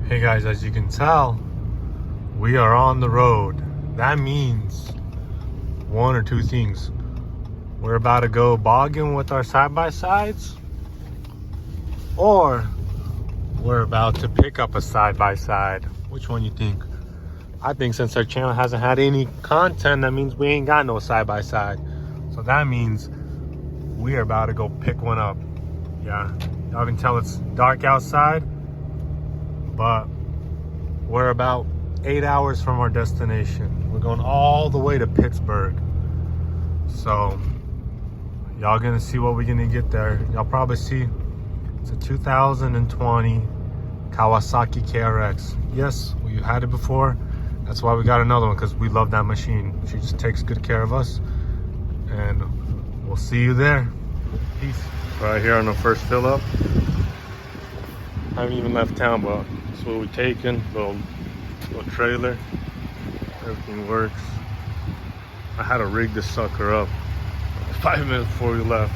Hey guys, as you can tell, we are on the road. That means one or two things. We're about to go bogging with our side-by-sides, or we're about to pick up a side-by-side. Which one you think? I think since our channel hasn't had any content, that means we ain't got no side-by-side. So that means we are about to go pick one up. Yeah, y'all can tell it's dark outside, but we're about 8 hours from our destination. We're going all the way to Pittsburgh. So y'all gonna see what we're gonna get there. Y'all probably see it's a 2020 Kawasaki KRX. Yes, we had it before. That's why we got another one, because we love that machine. She just takes good care of us. And we'll see you there. Peace. Right here on the first fill up. I haven't even left town, but that's what we're taking. Little trailer. Everything works. I had to rig this sucker up 5 minutes before we left.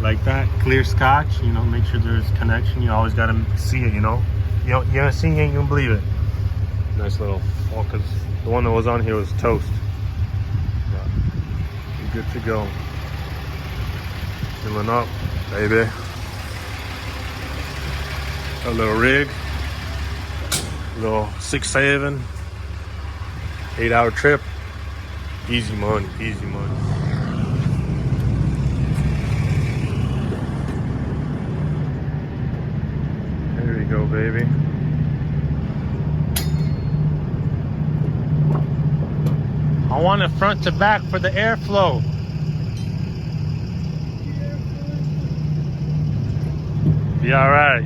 Like that, clear scotch, you know, make sure there's connection. You always gotta see it, you know. You don't see it, you ain't gonna believe it. Nice little, well, because the one that was on here was toast. But we're good to go. Filling up, baby. A little rig, little 6-7, 8-hour trip. Easy money, easy money. There you go, baby. I want it front to back for the airflow. Be all right.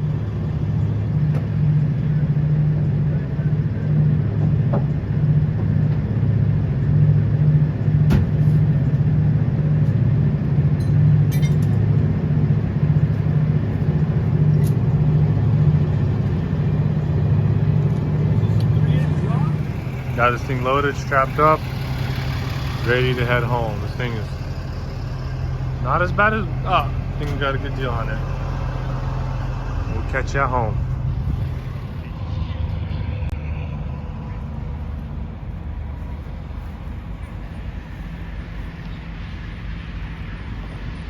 Got this thing loaded, strapped up, ready to head home. This thing is not as bad as, I think we got a good deal on it. We'll catch you at home.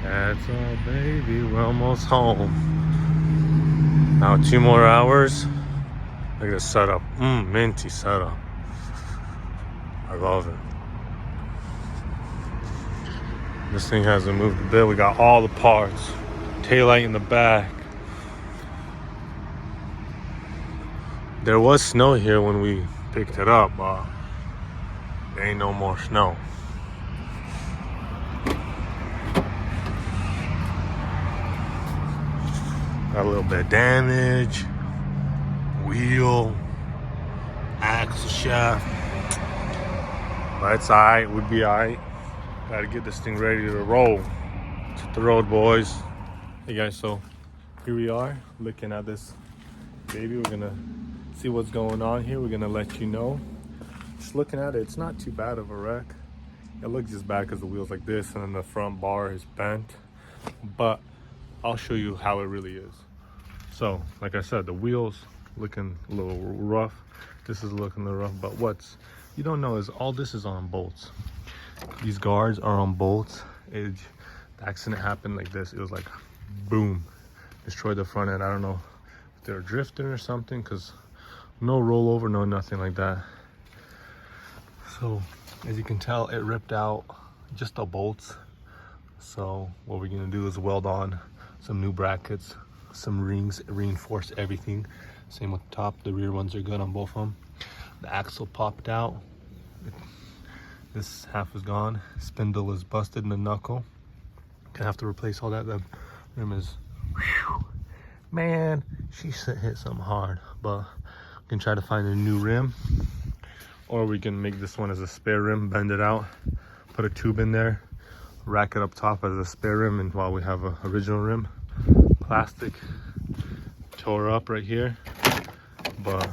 That's all, baby, we're almost home. Now 2 more hours. Look at the setup, minty setup. I love it. This thing hasn't moved a bit. We got all the parts. Taillight in the back. There was snow here when we picked it up, but there ain't no more snow. Got a little bit of damage. Wheel. Axle shaft. But it's alright, we'd be alright. Gotta get this thing ready to roll. Let's hit the road, boys. Hey guys, so here we are looking at this baby. We're gonna see what's going on here. We're gonna let you know. Just looking at it, it's not too bad of a wreck. It looks just bad because the wheel's like this and then the front bar is bent. But I'll show you how it really is. So, like I said, the wheel's looking a little rough. This is looking a little rough, but what's you don't know is all this is on bolts. These guards are on bolts. The accident happened like this. It was like boom, destroyed the front end. I don't know if they're drifting or something, because no rollover, no nothing like that. So as you can tell, it ripped out just the bolts. So what we're gonna do is weld on some new brackets, some rings, reinforce everything. Same with the top. The rear ones are good on both of them. The axle popped out. This half is gone. Spindle is busted in the knuckle. Gonna have to replace all that. The rim is, whew, man, she hit something hard. But we can try to find a new rim, or we can make this one as a spare rim, bend it out, put a tube in there, rack it up top as a spare rim, and while we have an original rim. Plastic tore up right here, but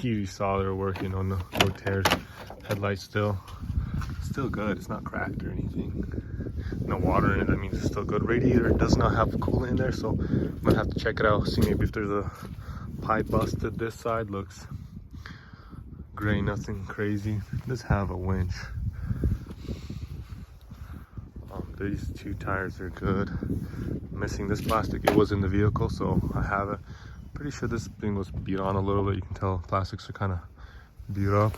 you saw they were working on no tears. Headlight still good. It's not cracked or anything. no water in it, that means it's still good. Radiator does not have coolant in there, so I'm gonna have to check it out, see maybe if there's a pipe busted. This side looks gray, nothing crazy. Does have a winch. These two tires are good. Missing this plastic, it was in the vehicle, so I have it. Pretty sure this thing was beat on a little bit. You can tell plastics are kind of beat up.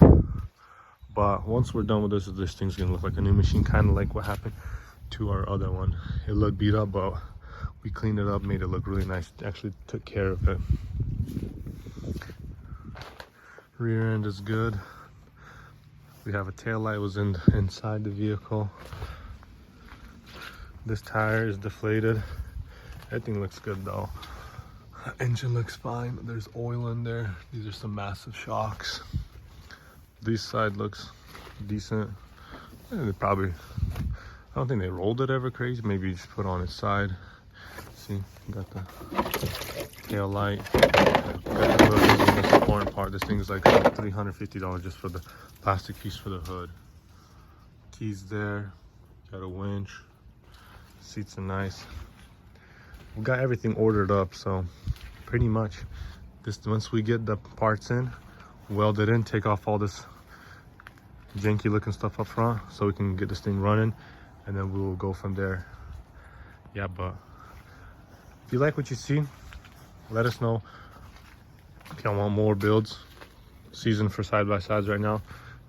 But once we're done with this thing's gonna look like a new machine, kind of like what happened to our other one. It looked beat up, but we cleaned it up, made it look really nice. Actually took care of it. Rear end is good. We have a tail light, was inside the vehicle. This tire is deflated. Everything looks good though. Engine looks fine. There's oil in there. These are some massive shocks. This side looks decent. They probably, I don't think they rolled it ever crazy. Maybe just put on its side. See, got the tail light. Got the hood. This is the most important part. This thing is like $350 just for the plastic piece for the hood. Keys there. Got a winch. Seats are nice. We got everything ordered up, so pretty much this, once we get the parts in, weld it in, take off all this janky looking stuff up front so we can get this thing running, and then we will go from there. Yeah, but if you like what you see, let us know if y'all want more builds. Season for side-by-sides right now,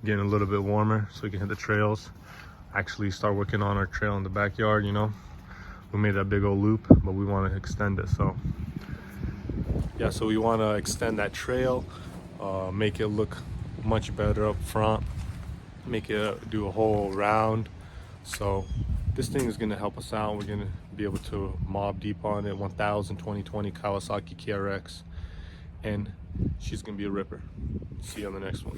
getting a little bit warmer so we can hit the trails, actually start working on our trail in the backyard. You know, we made that big old loop, but we want to extend it. So yeah, so we want to extend that trail, make it look much better up front, make it do a whole round. So this thing is going to help us out. We're going to be able to mob deep on it. 1000 2020 Kawasaki KRX, and she's going to be a ripper. See you on the next one.